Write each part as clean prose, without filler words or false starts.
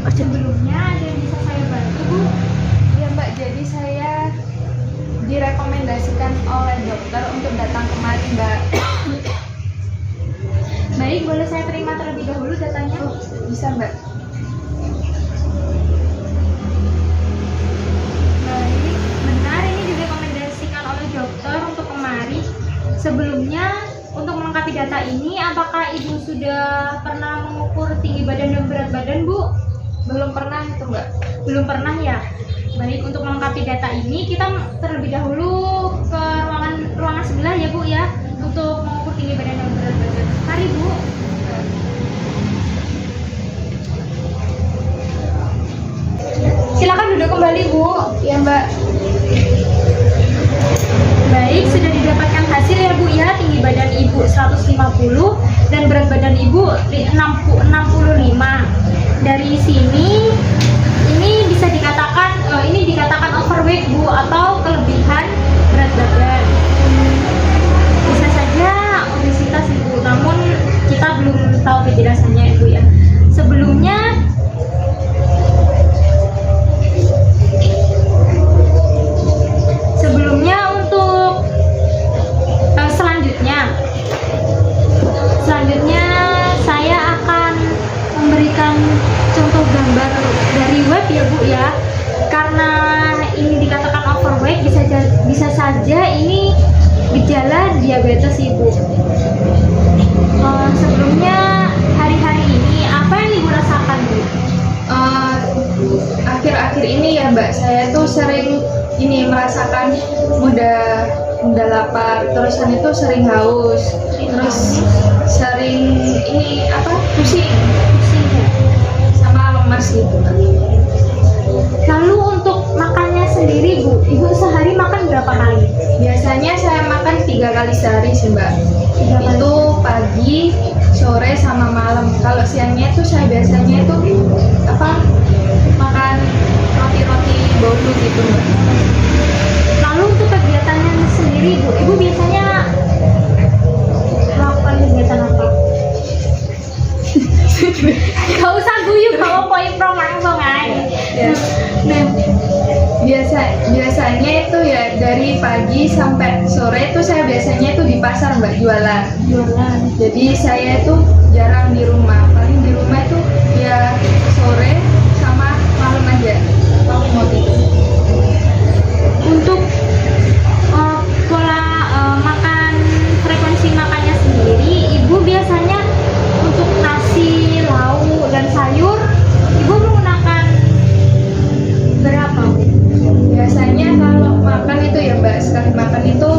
Sebelumnya ada yang bisa saya bantu, Bu? Ya Mbak, jadi saya direkomendasikan oleh dokter untuk datang kemari Mbak. Baik, boleh saya terima terlebih dahulu datanya? Bisa Mbak? Baik, benar ini direkomendasikan oleh dokter untuk kemari. Sebelumnya, untuk melengkapi data ini, apakah Ibu sudah pernah mengukur tinggi badan dan berat badan, Bu? Belum pernah itu Mbak. Belum pernah ya? Baik, untuk melengkapi data ini, kita terlebih dahulu ke ruangan sebelah ya, Bu ya, untuk mengukur tinggi badan dan berat badan. Mari, Bu. Silakan duduk kembali, Bu. Ya Mbak. Baik, sudah didapatkan hasil ya Bu ya. Tinggi badan Ibu 150 dan berat badan Ibu 65. Dari sini ini bisa dikatakan overweight Bu, atau kelebihan berat badan. Bisa saja obesitas Ibu, namun kita belum tahu penjelasannya Ibu ya. Sebelumnya untuk selanjutnya saya akan memberikan contoh gambar dari web ya Bu ya. Karena ini dikatakan overweight, bisa saja ini gejala diabetes Ibu. Sebelumnya hari-hari ini apa yang Ibu rasakan Bu? Akhir-akhir ini ya Mbak, saya tuh sering merasakan mudah lapar, terusan itu sering haus, terus sering pusing Ya. sama lemas gitu Mbak. Lalu untuk makannya sendiri Bu, Ibu sehari makan berapa kali? Biasanya saya makan 3 kali sehari sih Mbak. 3 kali. Itu pagi, sore, sama malam. Kalau siangnya itu saya biasanya itu makan roti-roti bolu gitu Mbak. Lalu untuk kegiatannya sendiri Bu, Ibu biasanya melakukan kegiatan apa? Gak usah guyu, kalau poin pro langsung aja. Ya. Nah, Biasanya itu ya dari pagi sampai sore itu saya biasanya itu di pasar Mbak jualan. Jadi saya itu jarang di rumah. Paling di rumah itu ya sore sama malam aja. Kalau mau tidur. untuk pola makan, frekuensi makannya sendiri, Ibu biasanya untuk nasi, lauk, dan sayur, Ibu menggunakan berapa? Biasanya kalau makan itu ya Mbak, sekali makan itu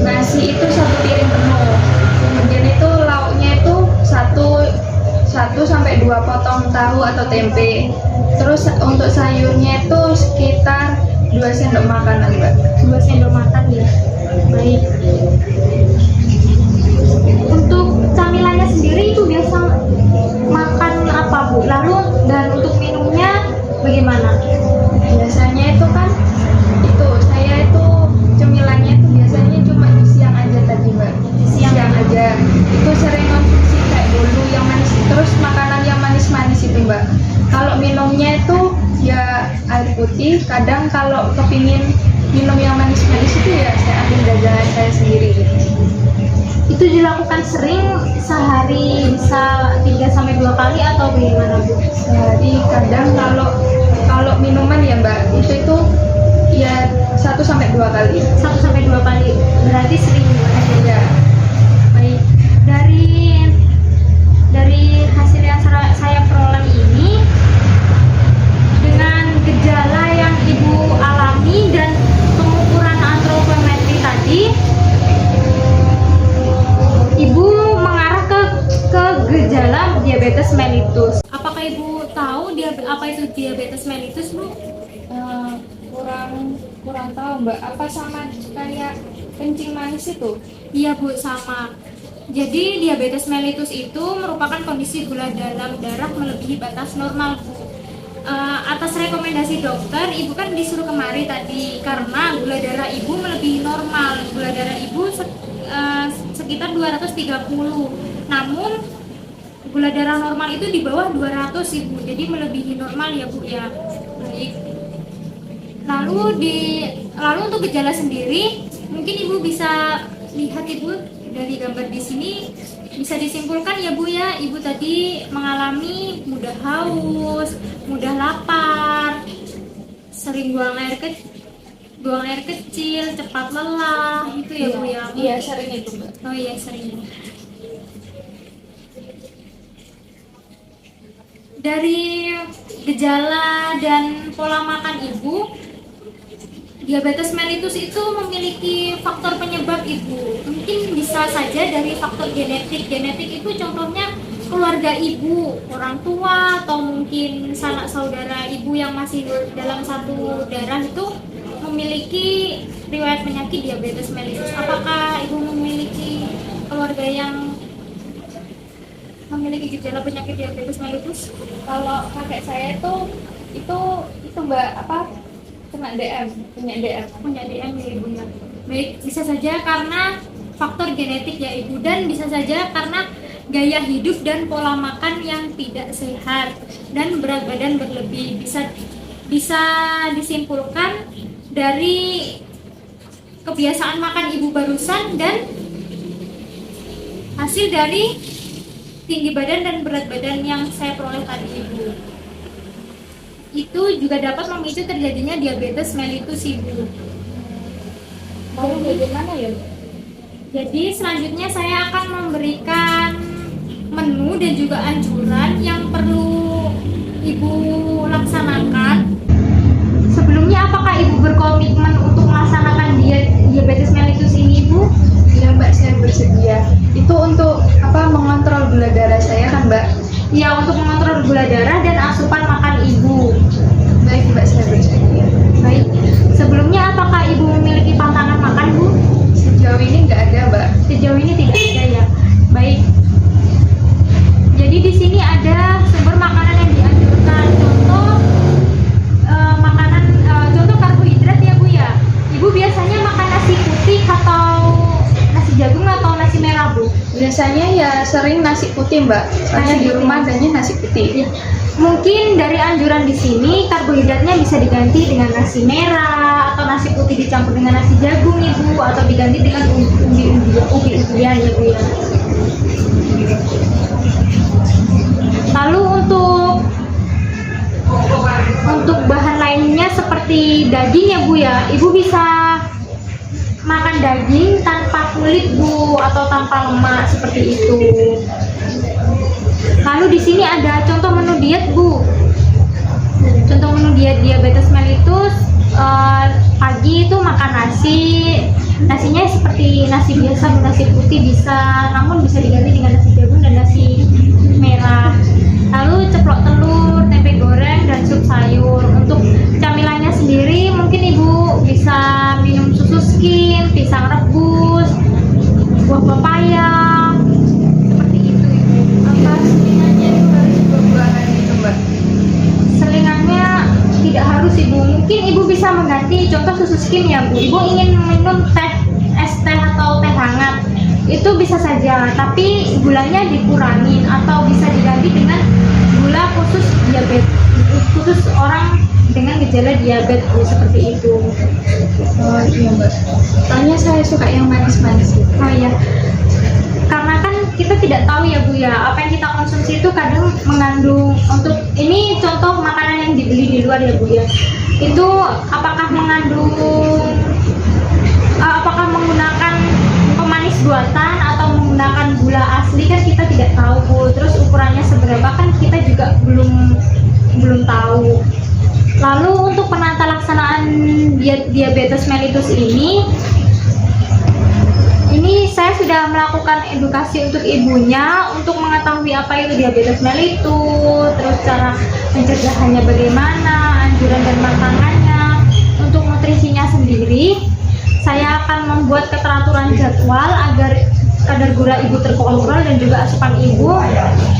nasi itu 1 piring penuh. Kemudian itu lauknya itu 1 sampai 2 potong tahu atau tempe. Terus untuk sayurnya itu sekitar 2 sendok makan Mbak. 2 sendok makan ya. Baik. Untuk camilannya sendiri itu biasa makan apa Bu? Lalu dan untuk minumnya bagaimana? Biasanya itu kan saya itu cemilannya itu biasanya cuma di siang aja tadi Mbak. Di siang aja. Itu sering konsumsi kayak bolu yang manis, terus makanan yang manis-manis itu Mbak. Kalau minumnya itu ya air putih. Kadang kalau kepingin minum yang manis-manis itu ya saya ambil jajanan saya sendiri gitu. Itu dilakukan sering, sehari bisa 3-2 kali atau bagaimana Bu? Sehari kadang kalau minuman ya Mbak itu ya 1-2 kali. 1-2 kali, berarti sering banget Ya. Baik, dari hasil yang saya peroleh ini, dengan gejala yang Ibu alami dan pengukuran antropometri tadi, Ibu mengarah ke gejala diabetes mellitus. Apakah Ibu tahu apa itu diabetes mellitus, Bu? Kurang tahu Mbak, apa sama kayak kencing manis itu? Iya Bu, sama. Jadi diabetes mellitus itu merupakan kondisi gula dalam darah melebihi batas normal Bu. Atas rekomendasi dokter, Ibu kan disuruh kemari tadi karena gula darah Ibu melebihi normal. Gula darah Ibu sekitar 230. Namun Gula darah normal itu di bawah 200 Ibu, jadi melebihi normal ya Bu ya. Baik. Lalu untuk gejala sendiri, mungkin Ibu bisa lihat Ibu dari gambar di sini, bisa disimpulkan ya Bu ya, Ibu tadi mengalami mudah haus, mudah lapar, sering buang air kecil, cepat lelah, itu ya Bu ya. Iya, sering itu Mbak. Oh iya, sering. Dari gejala dan pola makan Ibu, diabetes mellitus itu memiliki faktor penyebab Ibu. Mungkin bisa saja dari faktor genetik. Genetik itu contohnya keluarga Ibu, orang tua, atau mungkin sanak saudara Ibu yang masih dalam satu darah itu memiliki riwayat penyakit diabetes mellitus. Apakah Ibu memiliki keluarga yang memiliki gejala penyakit diabetes mellitus? Kalau kakek saya itu Mbak punya DM Ya Ibu ya. Baik, bisa saja karena faktor genetik ya Ibu, dan bisa saja karena gaya hidup dan pola makan yang tidak sehat dan berat badan berlebih. Bisa disimpulkan dari kebiasaan makan Ibu barusan dan hasil dari tinggi badan dan berat badan yang saya peroleh tadi Ibu. Itu juga dapat memicu terjadinya diabetes mellitus Ibu. Lalu bagaimana ya? Jadi selanjutnya saya akan memberikan menu dan juga anjuran yang perlu Ibu laksanakan. Sebelumnya apakah Ibu berkomitmen untuk melaksanakan diabetes mellitus ini Ibu? Iya Mbak, saya bersedia. Itu untuk mengontrol gula darah saya kan Mbak? Ya, untuk mengontrol gula darah dan asupan makan Ibu. Baik Mbak, saya bersedia. Baik. Sebelumnya apakah Ibu memiliki pantangan makan Bu? Sejauh ini nggak ada Mbak. Sejauh ini tidak ada ya. Baik. Jadi di sini ada sumber makanan yang dianjurkan. Contoh karbohidrat ya Bu ya. Ibu biasanya makan nasi putih atau nasi jagung atau nasi merah Bu? Biasanya ya sering nasi putih Mbak. Soalnya di rumah adanya nasi putih. Ya. Mungkin dari anjuran di sini karbohidratnya bisa diganti dengan nasi merah atau nasi putih dicampur dengan nasi jagung Ibu, atau diganti dengan ubi-ubian ya Bu ya. Lalu untuk bahan lainnya seperti daging ya Bu ya, Ibu bisa makan daging tanpa kulit Bu, atau tanpa lemak seperti itu. Lalu di sini ada contoh menu diet Bu. Contoh menu diet diabetes mellitus, pagi itu makan nasi. Nasinya seperti nasi biasa, nasi putih bisa, namun bisa diganti dengan nasi jagung dan nasi merah. Lalu ceplok telur, tempe goreng, dan sup sayur. Untuk camilannya sendiri mungkin Ibu bisa minum susu skim, pisang rebus, buah pepaya, seperti itu Ibu. Selingannya itu harus buah-buahan gitu Mbak? Selingannya tidak harus Ibu. Mungkin Ibu bisa mengganti, contoh susu skim ya Bu. Ibu ingin minum es teh atau teh hangat, itu bisa saja, tapi gulanya dikurangin, atau bisa diganti dengan gula khusus diabetes, khusus orang dengan gejala diabetes Bu, seperti itu. Oh iya Mbak. Soalnya saya suka yang manis-manis gitu. Oh iya. Karena kan kita tidak tahu ya Bu ya, apa yang kita konsumsi itu kadang mengandung, untuk ini contoh makanan yang dibeli di luar ya Bu ya, itu apakah menggunakan pemanis buatan atau menggunakan gula asli, kan kita tidak tahu Bu. Terus ukurannya seberapa kan kita juga belum tahu. Lalu untuk penata laksanaan diabetes mellitus ini saya sudah melakukan edukasi untuk ibunya untuk mengetahui apa itu diabetes mellitus, terus cara pencegahannya bagaimana, anjuran dan pantangannya. Untuk nutrisinya sendiri, saya akan membuat keteraturan jadwal agar kadar gula ibu terkontrol dan juga asupan ibu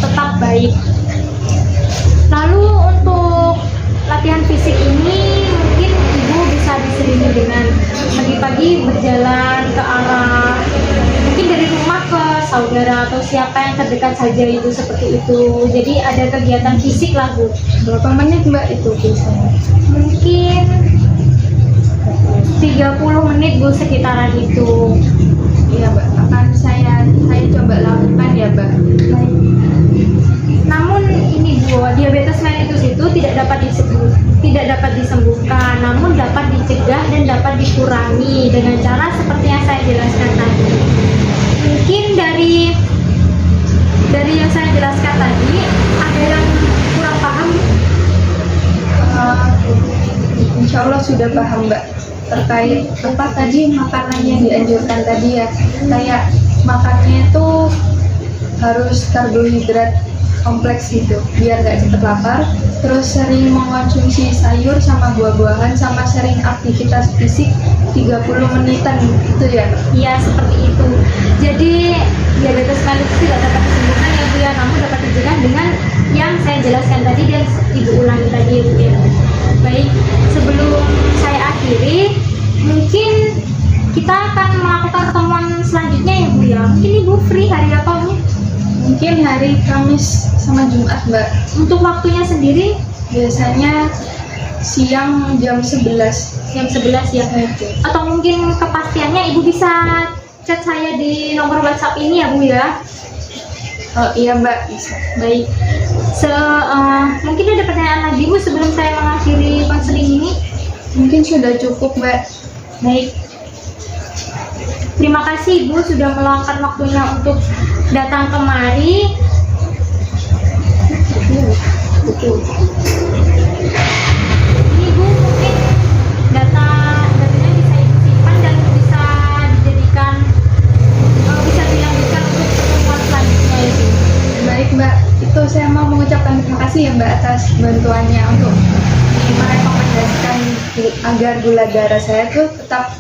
tetap baik. Lalu untuk latihan fisik ini mungkin ibu bisa diselingi dengan pagi-pagi berjalan ke arah, mungkin dari rumah ke sauna saudara atau siapa yang terdekat saja itu seperti itu. Jadi ada kegiatan fisik lah Bu. Berapa menit Mbak itu biasanya? Mungkin 30 menit Bu sekitaran itu. Iya Mbak, akan saya coba lakukan ya Mbak. Namun ini Bu, diabetes mellitus itu tidak dapat disembuhkan, namun dapat dicegah dan dapat dikurangi dengan cara seperti yang saya jelaskan tadi. Mungkin dari yang saya jelaskan tadi ada yang kurang paham? Insya Allah sudah paham Mbak, terkait apa tadi makanan yang dianjurkan tadi ya, kayak makannya itu harus karbohidrat kompleks gitu biar gak cepet lapar, terus sering mengonsumsi sayur sama buah-buahan, sama sering aktivitas fisik 30 menitan gitu ya. Iya seperti itu. Jadi diabetes mellitus tidak dapat disembuhkan ya Bu ya, namun dapat dicegah dengan yang saya jelaskan tadi dan Ibu ulangi tadi ya Bu ya. Baik, sebelum saya akhiri, mungkin kita akan melakukan pertemuan selanjutnya ya Bu ya. Mungkin Ibu free hari apa Bu? Mungkin hari Kamis sama Jumat Mbak. Untuk waktunya sendiri Biasanya siang jam 11. jam 11 ya. Atau mungkin kepastiannya Ibu bisa chat saya di nomor WhatsApp ini ya Bu ya. Oh iya Mbak, bisa. Baik. Mungkin ada pertanyaan lagi Bu sebelum saya mengakhiri konseling ini. Mungkin sudah cukup Mbak. Baik. Terima kasih Ibu sudah meluangkan waktunya untuk datang kemari. Ini Bu mungkin datanya bisa Ibu simpan dan bisa dijadikan bisa dilanjutkan untuk pertemuan selanjutnya Ibu. Baik Mbak, itu saya mau mengucapkan terima kasih ya Mbak atas bantuannya untuk merekomendasikan agar gula darah saya tuh tetap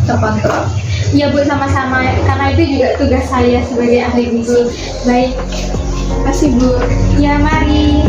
terkontrol. Iya Bu, sama-sama, karena itu juga tugas saya sebagai ahli gizi. Baik, Terima kasih Bu. ya mari.